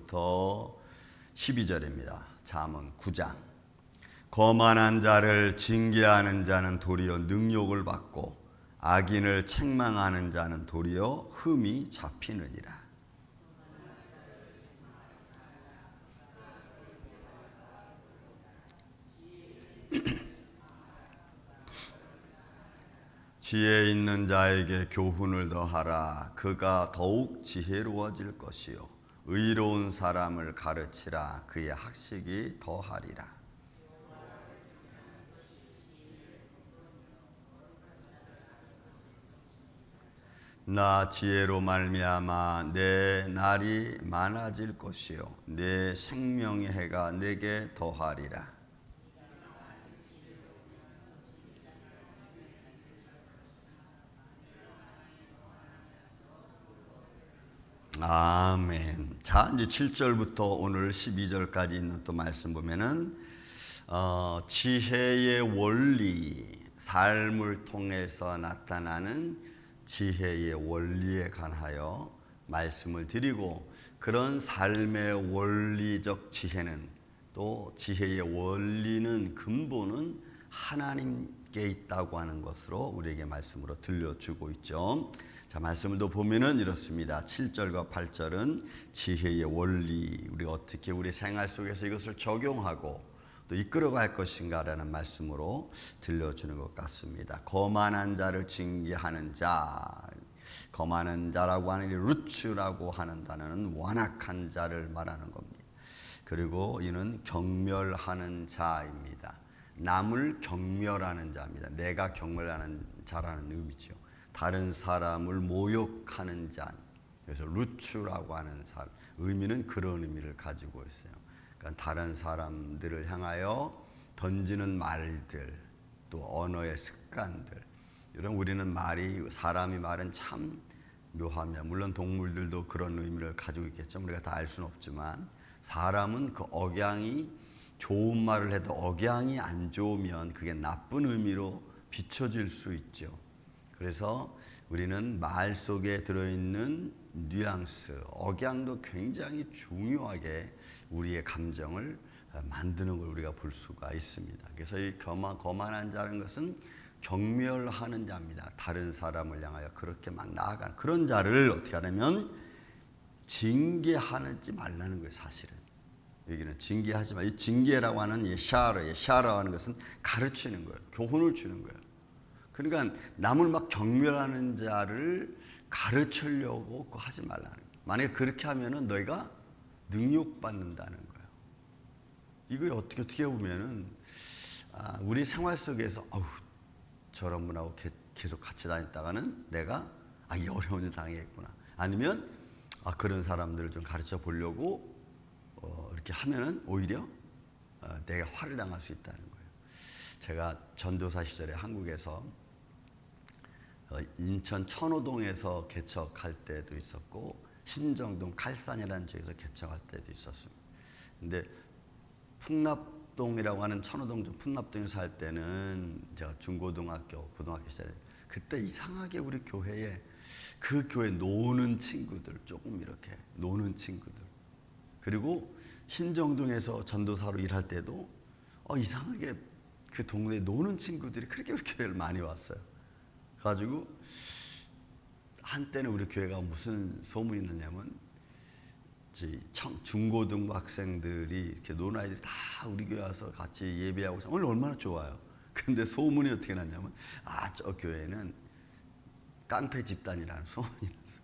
1절부터 12절입니다. 잠언 9장. 거만한 자를 징계하는 자는 도리어 능욕을 받고 악인을 책망하는 자는 도리어 흠이 잡히느니라. 지혜 있는 자에게 교훈을 더하라. 그가 더욱 지혜로워질 것이요 의로운 사람을 가르치라. 그의 학식이 더하리라. 나 지혜로 말미암아 내 날이 많아질 것이요 내 생명의 해가 내게 더하리라. 아멘. 자, 이제 7절부터 오늘 12절까지 있는 또 말씀 보면은 지혜의 원리, 삶을 통해서 나타나는 지혜의 원리에 관하여 말씀을 드리고, 그런 삶의 원리적 지혜는, 또 지혜의 원리는 근본은 하나님께 있다고 하는 것으로 우리에게 말씀으로 들려주고 있죠. 자, 말씀을 또 보면은 이렇습니다. 7절과 8절은 지혜의 원리, 우리가 어떻게 우리 생활 속에서 이것을 적용하고 또 이끌어갈 것인가라는 말씀으로 들려주는 것 같습니다. 거만한 자를 징계하는 자, 거만한 자라고 하는 이 루츠라고 하는 단어는 완악한 자를 말하는 겁니다. 그리고 이는 경멸하는 자입니다. 남을 경멸하는 자입니다. 내가 경멸하는 자라는 의미죠. 다른 사람을 모욕하는 자, 그래서 루츠라고 하는 사람, 의미는 그런 의미를 가지고 있어요. 그러니까 다른 사람들을 향하여 던지는 말들, 또 언어의 습관들, 이런 우리는 사람이 말은 참 묘합니다. 물론 동물들도 그런 의미를 가지고 있겠죠. 우리가 다 알 수는 없지만 사람은 그 억양이 좋은 말을 해도 억양이 안 좋으면 그게 나쁜 의미로 비춰질 수 있죠. 그래서 우리는 말 속에 들어있는 뉘앙스, 억양도 굉장히 중요하게 우리의 감정을 만드는 걸 우리가 볼 수가 있습니다. 그래서 이 거만한 자라는 것은 경멸하는 자입니다. 다른 사람을 향하여 그렇게 막 나아가는 그런 자를 어떻게 하냐면 징계하지 말라는 거예요. 사실은 여기는 징계하지 마. 이 징계라고 하는 샤라고 하는 것은 가르치는 거예요. 교훈을 주는 거예요. 그러니까 남을 막 경멸하는 자를 가르치려고 하지 말라는 거예요. 만약에 그렇게 하면은 너희가 능욕받는다는 거예요. 이거 어떻게 보면은 우리 생활 속에서 저런 분하고 계속 같이 다녔다가는 내가 이 어려운 일 당했구나. 아니면 그런 사람들을 좀 가르쳐 보려고 이렇게 하면은 오히려 내가 화를 당할 수 있다는 거예요. 제가 전도사 시절에 한국에서 인천 천호동에서 개척할 때도 있었고 신정동 칼산이라는 지역에서 개척할 때도 있었습니다. 근데 풍납동이라고 하는 천호동 풍납동에 살 때는 제가 중고등학교, 고등학교 시절에 그때 이상하게 우리 교회에 그 교회 노는 친구들, 조금 이렇게 노는 친구들, 그리고 신정동에서 전도사로 일할 때도 이상하게 그 동네에 노는 친구들이 그렇게 우리 교회를 많이 왔어요. 가지고 한때는 우리 교회가 무슨 소문이 있느냐면 중고등부 학생들이 이렇게 노는 아이들이 다 우리 교회 와서 같이 예배하고 오늘 얼마나 좋아요. 근데 소문이 어떻게 났냐면 저 교회는 깡패 집단이라는 소문이 났어.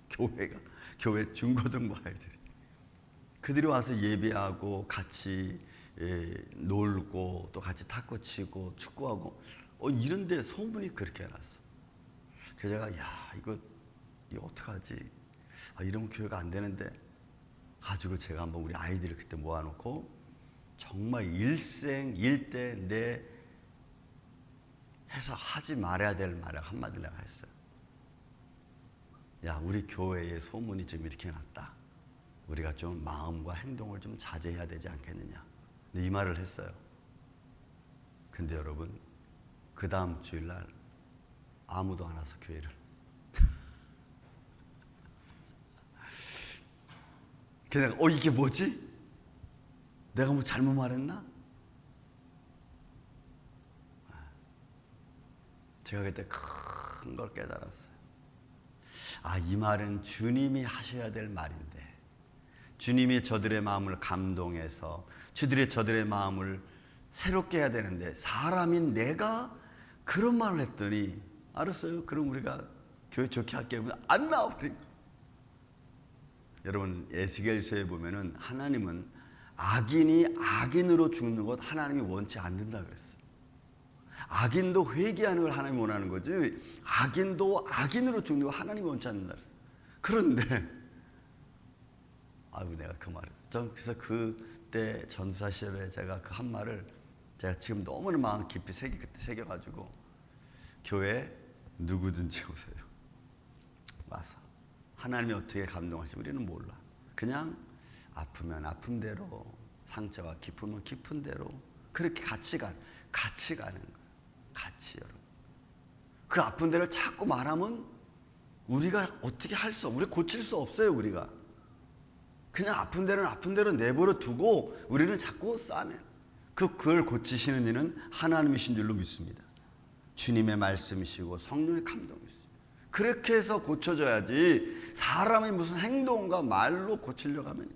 교회 중고등부 아이들이 그들이 와서 예배하고 같이 놀고 또 같이 탁구 치고 축구하고 이런데 소문이 그렇게 났어. 그래서 제가 이거 어떡하지? 이러면 교회가 안 되는데 가지고 제가 한번 우리 아이들을 그때 모아놓고 정말 일대 내 해서 하지 말아야 될 말을 한마디를 내가 했어요. 우리 교회의 소문이 좀 이렇게 났다. 우리가 좀 마음과 행동을 좀 자제해야 되지 않겠느냐. 이 말을 했어요. 근데 여러분, 그 다음 주일날 아무도 안 와서 교회를 그냥 이게 뭐지? 내가 뭐 잘못 말했나? 제가 그때 큰 걸 깨달았어요. 이 말은 주님이 하셔야 될 말인데, 주님이 저들의 마음을 감동해서 저들의 마음을 새롭게 해야 되는데, 사람인 내가 그런 말을 했더니, 알았어요, 그럼 우리가 교회 좋게 할게요. 안 나와버린 거예요. 여러분, 에스겔서에 보면은 하나님은 악인이 악인으로 죽는 것 하나님이 원치 않는다 그랬어요. 악인도 회개하는 걸 하나님이 원하는 거지, 악인도 악인으로 죽는 거 하나님이 원치 않는다 그랬어요. 그런데 내가 그 말을, 그래서 그때 전사 시절에 제가 그 한 말을 제가 지금 너무나 마음 깊이 새겨가지고, 교회에 누구든지 오세요. 와서 하나님이 어떻게 감동하시지 우리는 몰라. 그냥 아프면 아픈 대로, 상처가 깊으면 깊은 대로 그렇게 같이 가는 거예요. 같이. 여러분, 그 아픈 데를 자꾸 말하면 우리가 어떻게 우리 고칠 수 없어요. 우리가 그냥 아픈 데는 아픈 대로 내버려 두고 우리는 자꾸 싸면 그걸 고치시는 이는 하나님이신 줄로 믿습니다. 주님의 말씀이시고 성령의 감동이시죠. 그렇게 해서 고쳐져야지, 사람이 무슨 행동과 말로 고치려고 하면.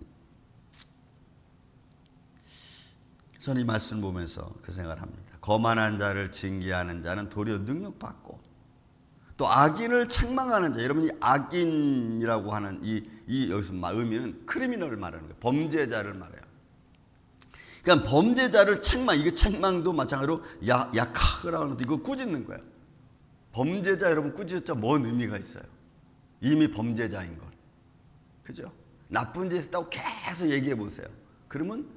저는 이 말씀 보면서 그 생각을 합니다. 거만한 자를 징계하는 자는 도리어 능력받고, 또 악인을 책망하는 자, 여러분이 악인이라고 하는 이 여기서 의미는 크리미널을 말하는 거예요. 범죄자를 말해요. 그러니까 범죄자를 이게 책망도 마찬가지로 약하라고 하는, 이거 꾸짖는 거예요. 범죄자, 여러분 꾸짖었자 뭔 의미가 있어요? 이미 범죄자인 걸. 그죠? 나쁜 짓 했다고 계속 얘기해 보세요. 그러면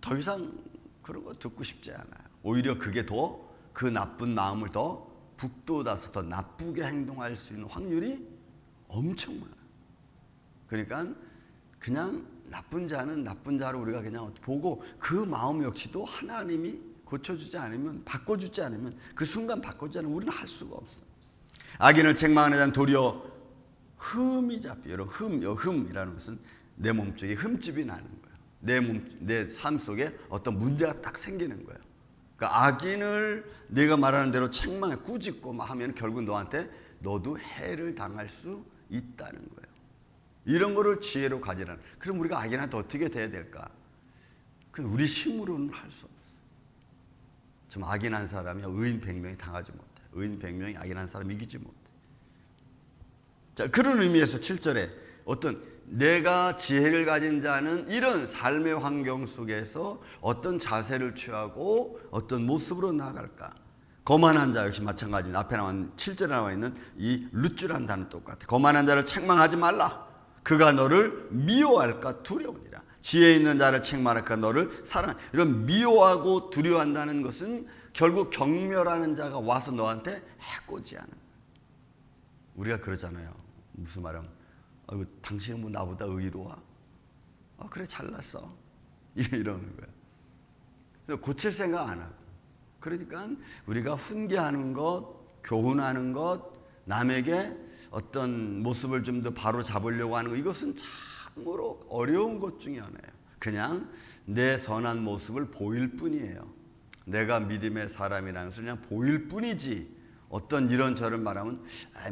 더 이상 그런 거 듣고 싶지 않아요. 오히려 그게 더 그 나쁜 마음을 더 북돋아서 더 나쁘게 행동할 수 있는 확률이 엄청 많아요. 그러니까 그냥 나쁜 자는 나쁜 자로 우리가 그냥 보고, 그 마음 역시도 하나님이 고쳐주지 않으면, 바꿔주지 않으면, 그 순간 바꿔주지 않으면 우리는 할 수가 없어요. 악인을 책망하는 자는 도리어 흠이 잡혀. 여러분, 흠이라는 것은 내 몸속에 흠집이 나는 거예요. 내 삶 속에 어떤 문제가 딱 생기는 거예요. 그러니까 악인을 내가 말하는 대로 책망해 꾸짖고 하면 결국 너도 해를 당할 수 있다는 거예요. 이런 거를 지혜로 가지라는. 그럼 우리가 악인한테 어떻게 돼야 될까? 우리 힘으로는 할 수 없어요. 좀 악인한 사람이 의인 100명이 당하지 못해. 의인 100명이 악인한 사람 이기지 못해. 자, 그런 의미에서 7절에 내가 지혜를 가진 자는 이런 삶의 환경 속에서 어떤 자세를 취하고 어떤 모습으로 나아갈까? 거만한 자 역시 마찬가지입니다. 앞에 나온 7절에 나와 있는 이 룻주라는 단어 똑같아. 거만한 자를 책망하지 말라. 그가 너를 미워할까 두려우니라. 지혜 있는 자를 책망할까 너를 사랑. 이런 미워하고 두려워한다는 것은 결국 경멸하는 자가 와서 너한테 해코지하는 거예요. 우리가 그러잖아요. 무슨 말하면, 당신은 뭐 나보다 의로워? 그래, 잘났어. 이러는 거예요. 고칠 생각 안 하고. 그러니까 우리가 훈계하는 것, 교훈하는 것, 남에게 어떤 모습을 좀 더 바로 잡으려고 하는 것, 이것은 참으로 어려운 것 중에 하나예요. 그냥 내 선한 모습을 보일 뿐이에요. 내가 믿음의 사람이라는 것을 그냥 보일 뿐이지, 어떤 이런저런 말하면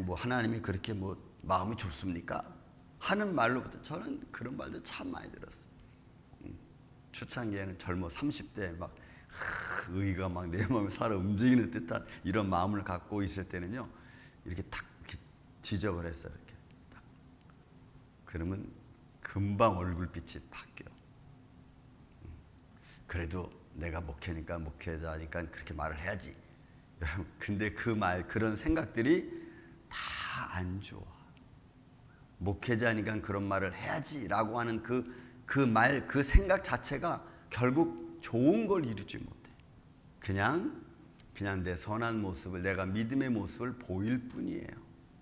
뭐 하나님이 그렇게 뭐 마음이 좁습니까? 하는 말로부터 저는 그런 말도 참 많이 들었어요. 초창기에는 젊어 30대 막 의가 막 내 마음에 살아 움직이는 듯한 이런 마음을 갖고 있을 때는요, 이렇게 딱 이렇게 지적을 했어요. 이렇게 딱. 그러면 금방 얼굴빛이 바뀌어. 그래도 내가 목회니까, 목회자니까 그렇게 말을 해야지. 여러분, 근데 그런 생각들이 다 안 좋아. 목회자니까 그런 말을 해야지라고 하는 그 생각 자체가 결국 좋은 걸 이루지 못해. 그냥 내 선한 모습을, 내가 믿음의 모습을 보일 뿐이에요.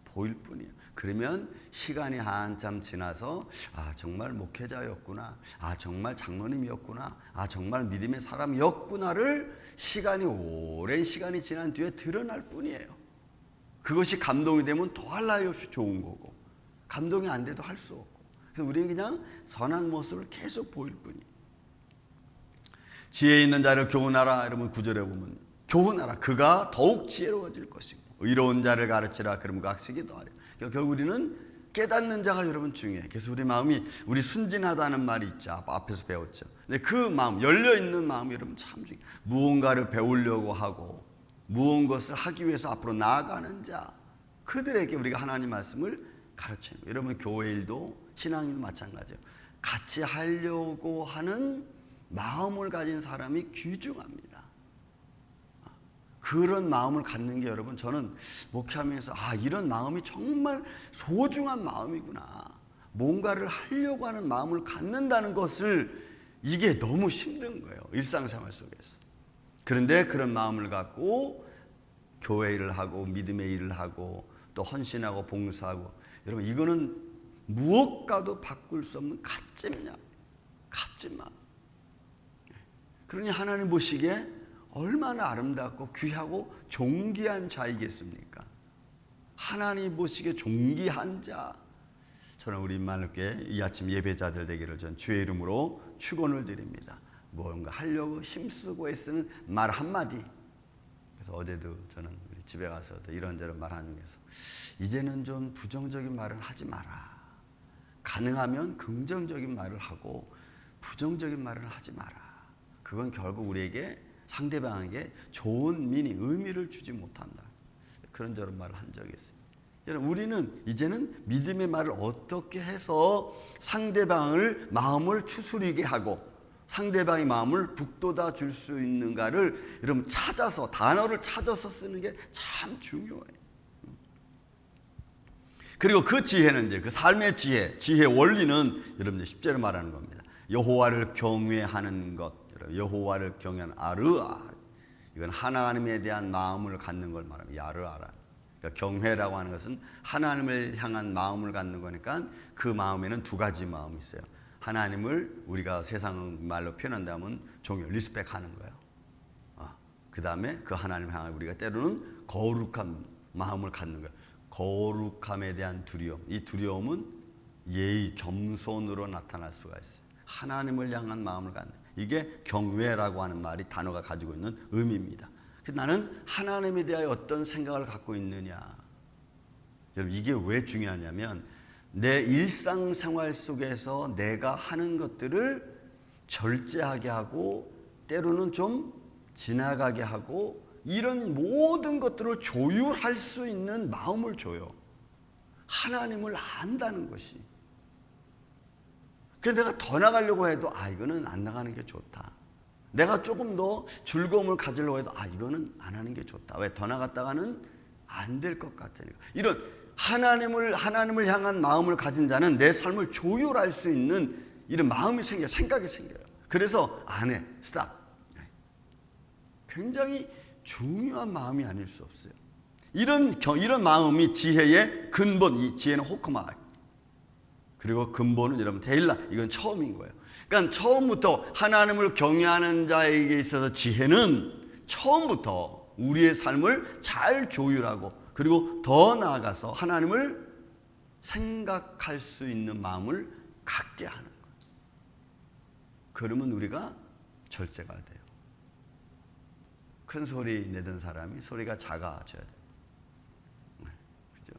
보일 뿐이에요. 그러면 시간이 한참 지나서 정말 목회자였구나, 정말 장로님이었구나, 정말 믿음의 사람이었구나를 오랜 시간이 지난 뒤에 드러날 뿐이에요. 그것이 감동이 되면 더할 나위 없이 좋은 거고, 감동이 안 돼도 할 수 없고. 그래서 우리는 그냥 선한 모습을 계속 보일 뿐이에요. 지혜 있는 자를 교훈하라. 여러분 9절에 보면 교훈하라. 그가 더욱 지혜로워질 것이고 의로운 자를 가르치라. 그러면 그 학식이 더하리라. 결국 우리는 깨닫는 자가 여러분 중요해요. 그래서 우리 마음이 우리 순진하다는 말이 있죠. 앞에서 배웠죠. 근데 그 마음, 열려있는 마음이 여러분 참 중요해요. 무언가를 배우려고 하고 무언가를 하기 위해서 앞으로 나아가는 자, 그들에게 우리가 하나님 말씀을 가르치는 거예요. 여러분 교회 일도 신앙일도 마찬가지예요. 같이 하려고 하는 마음을 가진 사람이 귀중합니다. 그런 마음을 갖는 게 여러분 저는 목회하면서 이런 마음이 정말 소중한 마음이구나. 뭔가를 하려고 하는 마음을 갖는다는 것을 이게 너무 힘든 거예요. 일상생활 속에서. 그런데 그런 마음을 갖고 교회 일을 하고 믿음의 일을 하고 또 헌신하고 봉사하고 여러분 이거는 무엇과도 바꿀 수 없는 값진 마음. 그러니 하나님 보시기에 얼마나 아름답고 귀하고 존귀한 자이겠습니까? 하나님 보시기에 존귀한 자. 저는 우리 만국교회 이 아침 예배자들 되기를 전 주의 이름으로 축원을 드립니다. 뭔가 하려고 힘쓰고 애쓰는 말 한마디. 그래서 어제도 저는 우리 집에 가서 이런저런 말하는 중에서 이제는 좀 부정적인 말을 하지 마라. 가능하면 긍정적인 말을 하고 부정적인 말을 하지 마라. 그건 결국 우리에게 상대방에게 좋은 의미를 주지 못한다. 그런 저런 말을 한 적이 있어요. 여러분 우리는 이제는 믿음의 말을 어떻게 해서 상대방을 마음을 추스리게 하고 상대방의 마음을 북돋아 줄 수 있는가를 여러분 찾아서 단어를 찾아서 쓰는 게 참 중요해요. 그리고 그 지혜는 이제 그 삶의 지혜의 원리는 여러분 10절에 말하는 겁니다. 여호와를 경외하는 것. 여호와를 경외하는 아르아. 이건 하나님에 대한 마음을 갖는 걸 말합니다. 야르아라. 그러니까 경외라고 하는 것은 하나님을 향한 마음을 갖는 거니까 그 마음에는 두 가지 마음이 있어요. 하나님을 우리가 세상 말로 표현한다면 리스펙하는 거예요. 그 다음에 그 하나님을 향한 우리가 때로는 거룩한 마음을 갖는 거예요. 거룩함에 대한 두려움. 이 두려움은 예의, 겸손으로 나타날 수가 있어요. 하나님을 향한 마음을 갖는. 이게 경외라고 하는 말이 단어가 가지고 있는 의미입니다. 나는 하나님에 대하여 어떤 생각을 갖고 있느냐. 여러분 이게 왜 중요하냐면 내 일상생활 속에서 내가 하는 것들을 절제하게 하고 때로는 좀 지나가게 하고 이런 모든 것들을 조율할 수 있는 마음을 줘요. 하나님을 안다는 것이. 그래서 내가 더 나가려고 해도 이거는 안 나가는 게 좋다. 내가 조금 더 즐거움을 가지려고 해도 이거는 안 하는 게 좋다. 왜? 더 나갔다가는 안 될 것 같으니까. 이런 하나님을 향한 마음을 가진 자는 내 삶을 조율할 수 있는 이런 마음이 생겨요. 생각이 생겨요. 그래서 안 해. 스탑. 굉장히 중요한 마음이 아닐 수 없어요. 이런 마음이 지혜의 근본. 이 지혜는 호크마. 그리고 근본은 여러분 데일라. 이건 처음인 거예요. 그러니까 처음부터 하나님을 경외하는 자에게 있어서 지혜는 처음부터 우리의 삶을 잘 조율하고 그리고 더 나아가서 하나님을 생각할 수 있는 마음을 갖게 하는 거예요. 그러면 우리가 절제가 돼요. 큰 소리 내던 사람이 소리가 작아져야 돼요. 그죠?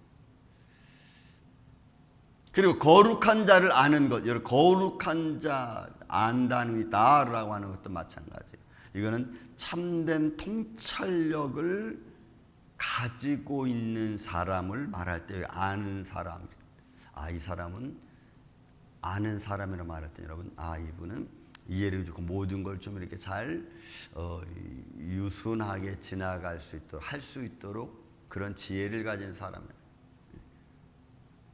그리고 거룩한 자를 아는 것, 거룩한 자 안다는 나라고 하는 것도 마찬가지예요. 이거는 참된 통찰력을 가지고 있는 사람을 말할 때 아는 사람. 이 사람은 아는 사람이라고 말할 때 여러분, 이분은 이해를 주고 모든 걸 좀 이렇게 잘 유순하게 지나갈 수 있도록 할 수 있도록 그런 지혜를 가진 사람이에요.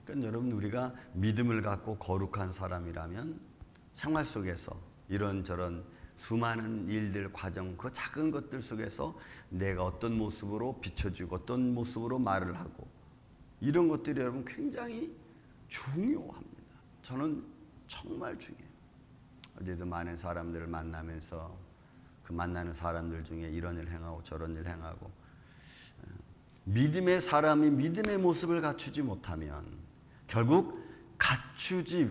그러니까 여러분 우리가 믿음을 갖고 거룩한 사람이라면 생활 속에서 이런저런 수많은 일들 과정 그 작은 것들 속에서 내가 어떤 모습으로 비춰주고 어떤 모습으로 말을 하고 이런 것들이 여러분 굉장히 중요합니다. 저는 정말 중요해요. 어제도 많은 사람들을 만나면서 그 만나는 사람들 중에 이런 일 행하고 저런 일 행하고 믿음의 사람이 믿음의 모습을 갖추지 못하면 결국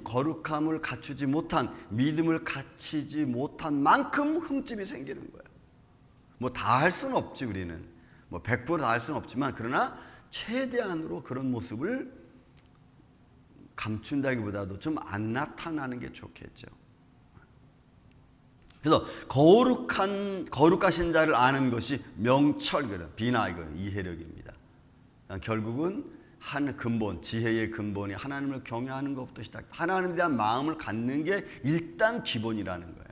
거룩함을 갖추지 못한, 믿음을 갖추지 못한 만큼 흠집이 생기는 거예요. 뭐 다 할 수는 없지, 우리는. 뭐 100% 다 할 수는 없지만, 그러나 최대한으로 그런 모습을 감춘다기보다도 좀 안 나타나는 게 좋겠죠. 그래서 거룩하신 자를 아는 것이 명철, 비나 이해력입니다. 결국은 한 근본, 지혜의 근본이 하나님을 경외하는 것부터 시작. 하나님에 대한 마음을 갖는 게 일단 기본이라는 거예요.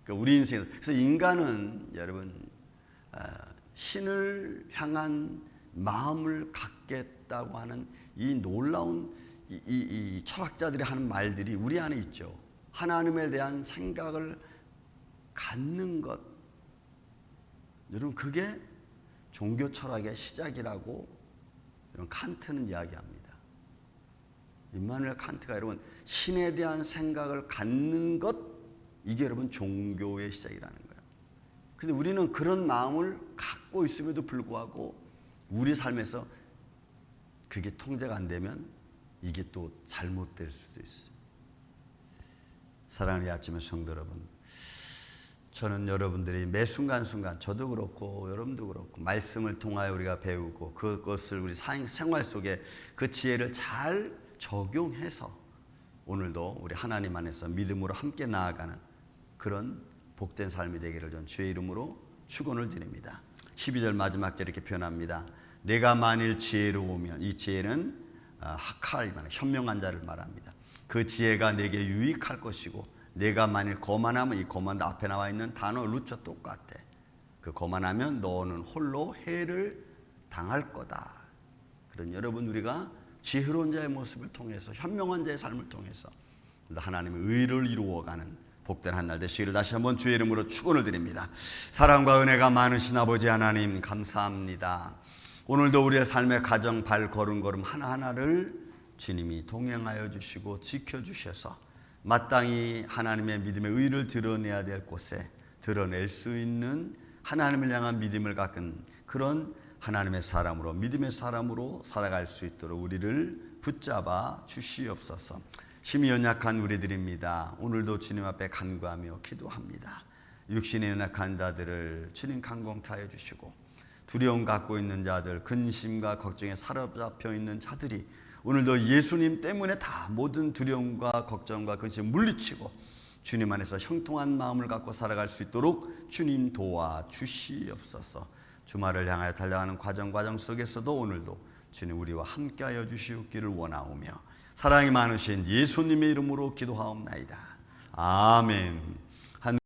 그러니까 우리 인생에서, 그래서 인간은 여러분 신을 향한 마음을 갖겠다고 하는 이 놀라운 이 철학자들이 하는 말들이 우리 안에 있죠. 하나님에 대한 생각을 갖는 것, 여러분 그게 종교 철학의 시작이라고 여러분 칸트는 이야기합니다. 임마누엘 칸트가 여러분 신에 대한 생각을 갖는 것, 이게 여러분 종교의 시작이라는 거예요. 근데 우리는 그런 마음을 갖고 있음에도 불구하고 우리 삶에서 그게 통제가 안 되면 이게 또 잘못될 수도 있어요. 사랑하는 이 아침의 성도 여러분, 저는 여러분들이 매 순간순간, 저도 그렇고 여러분도 그렇고 말씀을 통하여 우리가 배우고 그것을 우리 생활 속에 그 지혜를 잘 적용해서 오늘도 우리 하나님 안에서 믿음으로 함께 나아가는 그런 복된 삶이 되기를 전 주의 이름으로 축원을 드립니다. 12절 마지막 절 이렇게 표현합니다. 내가 만일 지혜로우면, 이 지혜는 하칼, 현명한 자를 말합니다. 그 지혜가 내게 유익할 것이고, 내가 만일 거만하면, 이 거만도 앞에 나와 있는 단어 루처 똑같아. 그 거만하면 너는 홀로 해를 당할 거다. 그런 여러분, 우리가 지혜로운 자의 모습을 통해서, 현명한 자의 삶을 통해서 하나님의 의를 이루어가는 복된 한 날 되시기를 다시 한번 주의 이름으로 축원을 드립니다. 사랑과 은혜가 많으신 아버지 하나님 감사합니다. 오늘도 우리의 삶의 가정 발걸음걸음 하나하나를 주님이 동행하여 주시고 지켜주셔서 마땅히 하나님의 믿음의 의를 드러내야 될 곳에 드러낼 수 있는 하나님을 향한 믿음을 갖는 그런 하나님의 사람으로, 믿음의 사람으로 살아갈 수 있도록 우리를 붙잡아 주시옵소서. 심히 연약한 우리들입니다. 오늘도 주님 앞에 간구하며 기도합니다. 육신의 연약한 자들을 주님 강공타여 주시고, 두려움 갖고 있는 자들, 근심과 걱정에 사로잡혀 있는 자들이 오늘도 예수님 때문에 다 모든 두려움과 걱정과 근심을 물리치고 주님 안에서 형통한 마음을 갖고 살아갈 수 있도록 주님 도와주시옵소서. 주말을 향하여 달려가는 과정 속에서도 오늘도 주님 우리와 함께하여 주시옵기를 원하오며 사랑이 많으신 예수님의 이름으로 기도하옵나이다. 아멘.